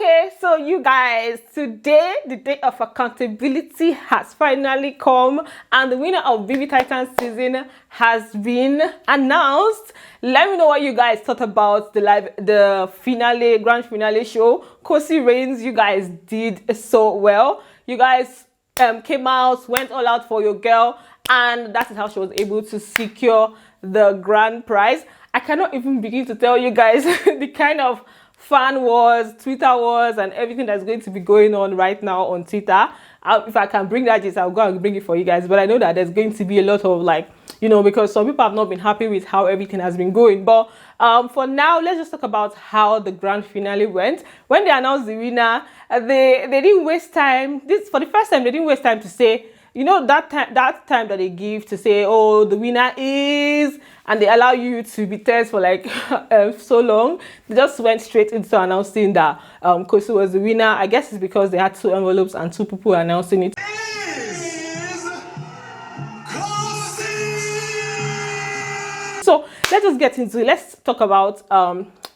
Okay, so you guys, today the day of accountability has finally come and the winner of Bbtitans season has been announced. Let me know what you guys thought about the grand finale show. Khosi reigns. You guys did so well. You guys came out, went all out for your girl, and that is how she was able to secure the grand prize. I cannot even begin to tell you guys the kind of fan wars, Twitter wars, and everything that's going to be going on right now on Twitter. If I can bring that, I'll go and bring it for you guys. But I know that there's going to be a lot of because some people have not been happy with how everything has been going. But for now, let's just talk about how the grand finale went. When they announced the winner, they didn't waste time. For the first time, they didn't waste time to say, that time that they give to say, oh, the winner is, and they allow you to be tense for so long. They just went straight into announcing that Khosi was the winner. I guess it's because they had 2 envelopes and 2 people announcing it. So let's just get into it. Let's talk about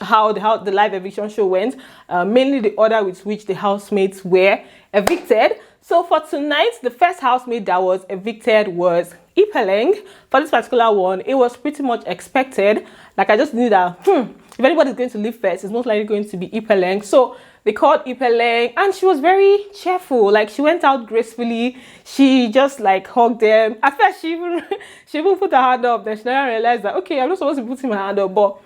how the live eviction show went, mainly the order with which the housemates were evicted. So for tonight, the first housemate that was evicted was Ipeleng. For this particular one, it was pretty much expected. I just knew that if anybody's going to leave first, it's most likely going to be Ipeleng. So they called Ipeleng, and she was very cheerful. She went out gracefully. She just hugged them. At first, she even put her hand up. Then she never realized that, okay, I'm not supposed to be putting my hand up, but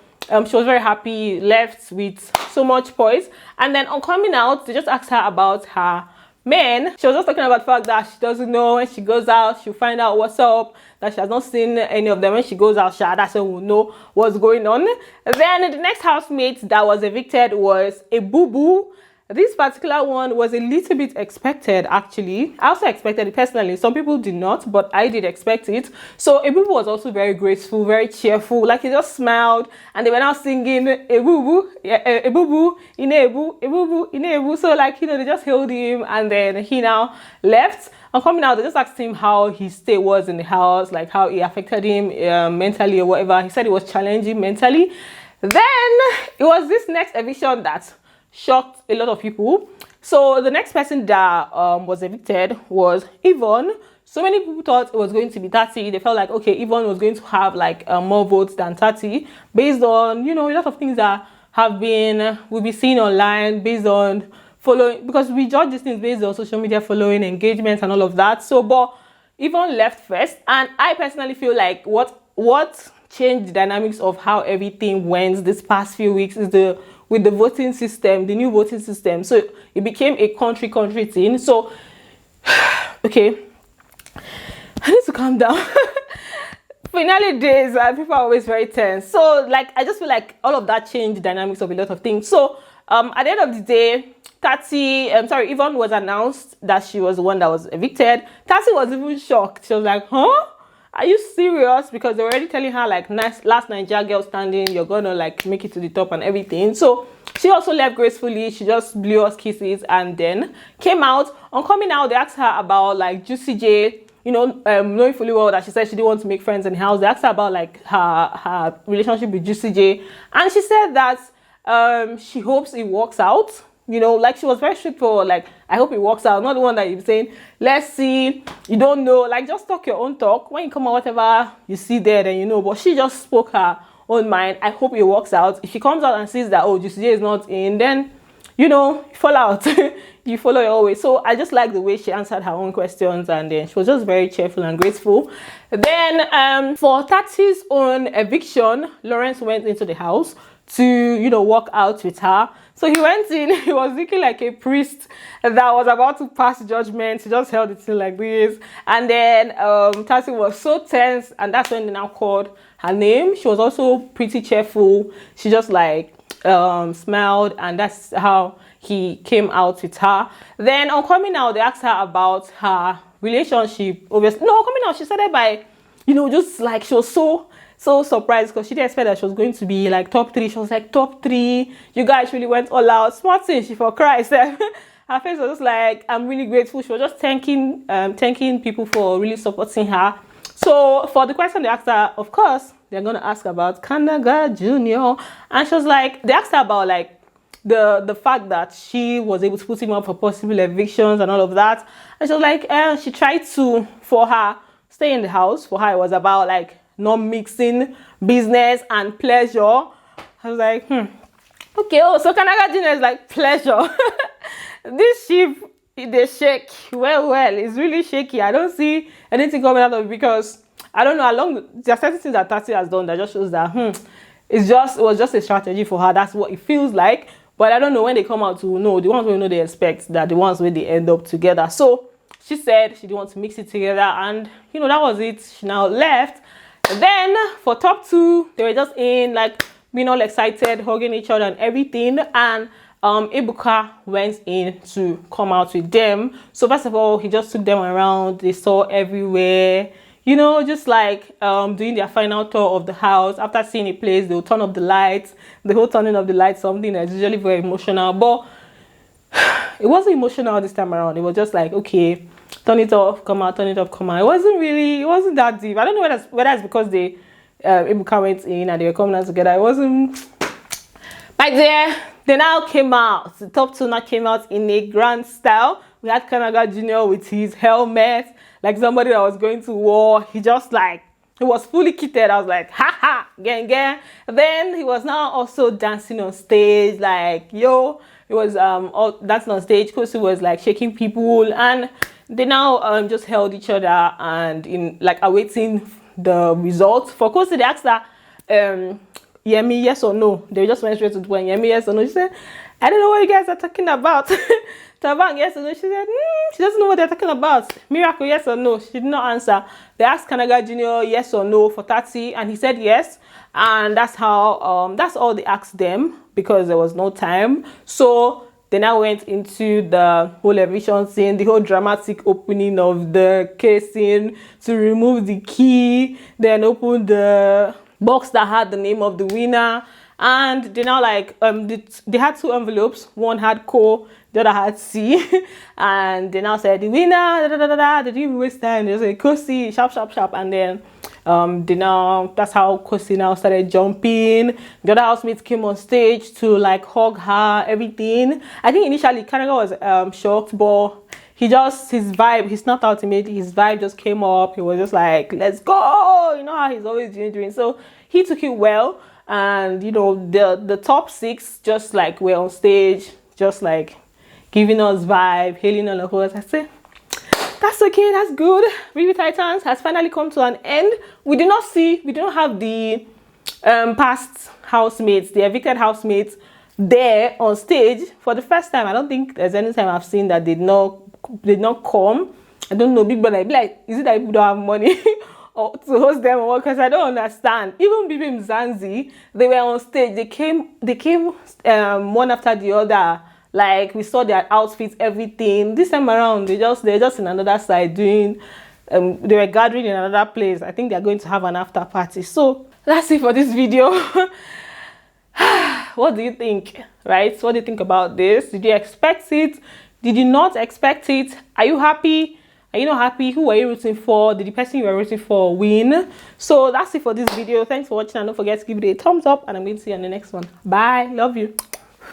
she was very happy, left with so much poise. And then on coming out, they just asked her about her men. She was just talking about the fact that she doesn't know. When she goes out, she'll find out what's up, that she has not seen any of them. When she goes out, that's when we'll know what's going on. Then the next housemate that was evicted was a boo-boo. This particular one was a little bit expected, actually. I also expected it personally. Some people did not, but I did expect it. So a boo-boo was also very graceful, very cheerful. He just smiled, and they were now singing a boo-boo, a boo-boo, in a boo, a boo-boo, in a boo. So they just hailed him, and then he now left. On coming out, they just asked him how his stay was in the house, how it affected him mentally or whatever. He said it was challenging mentally. Then it was this next eviction that shocked a lot of people. So the next person that was evicted was Yvonne. So many people thought it was going to be Tati. They felt okay, Yvonne was going to have more votes than Tati, based on a lot of things that will be seen online, based on following, because we judge these things based on social media following, engagement, and all of that. So but Yvonne left first, and I personally feel what changed the dynamics of how everything went this past few weeks is with the voting system, the new voting system. So it became a country thing. So okay, I need to calm down. Finale days, people are always very tense. So I just feel all of that changed the dynamics of a lot of things. So at the end of the day, Yvonne was announced that she was the one that was evicted. Tati was even shocked. She was like, huh? Are you serious? Because they were already telling her last Nigeria girl standing, you're gonna make it to the top and everything. So she also left gracefully. She just blew us kisses and then came out. On coming out, they asked her about Juicy J, knowing fully well that she said she didn't want to make friends in the house. They asked her about her relationship with Juicy J, and she said that she hopes it works out. She was very straightforward. I hope it works out. Not the one that you're saying, let's see, you don't know. Just talk your own talk. When you come out, whatever you see there, then you know. But she just spoke her own mind. I hope it works out. If she comes out and sees that, oh, GCJ is not in, then, you fall out. You follow your own way. So I just like the way she answered her own questions, and then she was just very cheerful and graceful. Then for Tati's own eviction, Lawrence went into the house to, walk out with her. So he went in, he was looking like a priest that was about to pass judgment. He just held it in like this. And then Tati was so tense, and that's when they now called her name. She was also pretty cheerful. She just smiled, and that's how he came out with her. Then on coming out, they asked her about her relationship. Obviously, no, coming out, she started by, just she was so surprised because she didn't expect that she was going to be top 3. She was top 3. You guys really went all out. Smart thing, she for Christ. Her face was just I'm really grateful. She was just thanking people for really supporting her. So for the question they asked her, of course, they're going to ask about Kanaga Jnr. And she was they asked her about the fact that she was able to put him up for possible evictions and all of that. And she was like, she tried to, for her, stay in the house. For her, it was about like not mixing business and pleasure. I was like, okay, oh, so Kanaga Jnr is like pleasure. This ship, they shake. Well, it's really shaky. I don't see anything coming out of it because I don't know. There are certain things that Tati has done that just shows that it was just a strategy for her. That's what it feels like. But I don't know when they come out to know. The ones who know they expect that the ones where they end up together. So she said she didn't want to mix it together, and you know that was it. She now left. And then for top two, they were just in like being all excited, hugging each other and everything. And Ebuka went in to come out with them. So first of all, he just took them around. They saw everywhere, you know, just like doing their final tour of the house. After seeing a place, they'll turn up the lights. The whole turning of the lights, something that's usually very emotional, but it wasn't emotional this time around. It was just like, okay, turn it off, come out, turn it off, come out. It wasn't that deep. I don't know whether it's because they Ebuka went in and they were coming out together. It wasn't like they now came out. The top two now came out in a grand style. We had Kanaga Jnr with his helmet, like somebody that was going to war. He was fully kitted. I was like, ha, gang. Then he was now also dancing on stage, like, yo. It was all dancing on stage. Khosi was like shaking people, and they now just held each other and in like awaiting the results. For Khosi, they asked her, Yemi, yes or no? They just went straight to the point. Yemi, yes or no? She said, I don't know what you guys are talking about. Tabang, yes or no? She said, she doesn't know what they're talking about. Miracle, yes or no? She did not answer. They asked Kanaga Jnr. yes or no for Tati, and he said yes. And that's how that's all they asked them because there was no time. So they now went into the whole eviction scene, the whole dramatic opening of the casing to remove the key, then open the box that had the name of the winner. And they now like they had two envelopes. One had Co, the other had C. And they now said the winner, they didn't even waste time. They said Khosi, sharp. And then that's how Khosi now started jumping. The other housemates came on stage to like hug her, everything. I think initially Kanaga was shocked, but his vibe, he snapped out immediately. His vibe just came up. He was just like, let's go. You know how he's always doing. So he took it well. And you know, the top six just like were on stage, just like giving us vibe, hailing all of us. I said, that's okay, that's good. Bbtitans has finally come to an end. We do not have the past housemates, the evicted housemates there on stage for the first time. I don't think there's any time I've seen that did not come. I don't know, big brother, like, is it that people don't have money or to host them or what? Because I don't understand. Even Bibi Mzanzi, they were on stage. They came one after the other. Like, we saw their outfits, everything. This time around, they're just in another side doing. They were gathering in another place. I think they're going to have an after party. So that's it for this video. What do you think? Right? What do you think about this? Did you expect it? Did you not expect it? Are you happy? Are you not happy? Who were you rooting for? Did the person you were rooting for win? So that's it for this video. Thanks for watching, and don't forget to give it a thumbs up, and I'm going to see you on the next one. Bye. Love you.